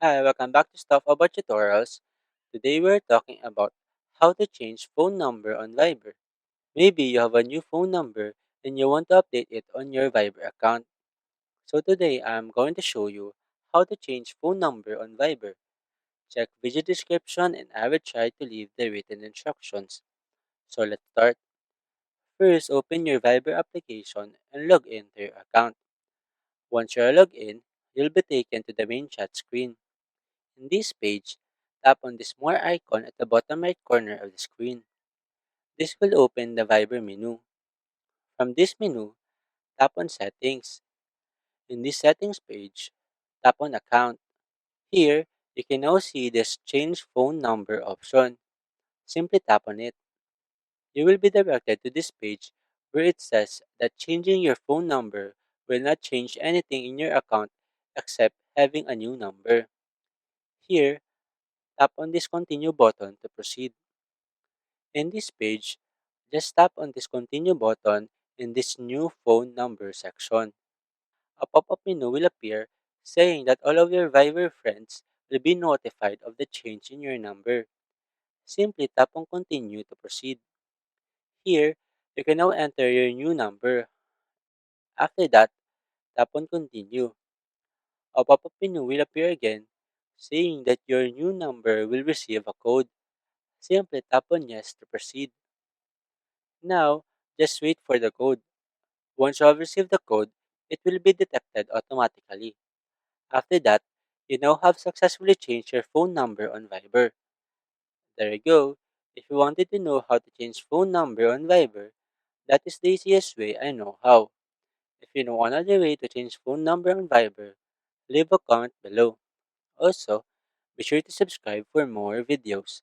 Hi, welcome back to Stuff About Tutorials. Today we're talking about how to change phone number on Viber. Maybe you have a new phone number and you want to update it on your Viber account. So today I'm going to show you how to change phone number on Viber. Check video description and I will try to leave the written instructions. So let's start. First, open your Viber application and log in to your account. Once you're logged in, you'll be taken to the main chat screen. In this page, tap on the small icon at the bottom right corner of the screen. This will open the Viber menu. From this menu, tap on Settings. In this Settings page, tap on Account. Here, you can now see this Change Phone Number option. Simply tap on it. You will be directed to this page where it says that changing your phone number will not change anything in your account except having a new number. Here, tap on this Continue button to proceed. In this page, just tap on this Continue button in this New Phone Number section. A pop-up menu will appear saying that all of your Viber friends will be notified of the change in your number. Simply tap on Continue to proceed. Here, you can now enter your new number. After that, tap on Continue. A pop-up menu will appear again saying that your new number will receive a code. Simply tap on Yes to proceed. Now, just wait for the code. Once you have received the code, it will be detected automatically. After that, you now have successfully changed your phone number on Viber. There you go. If you wanted to know how to change phone number on Viber, that is the easiest way I know how. If you know another way to change phone number on Viber, leave a comment below. Also, be sure to subscribe for more videos.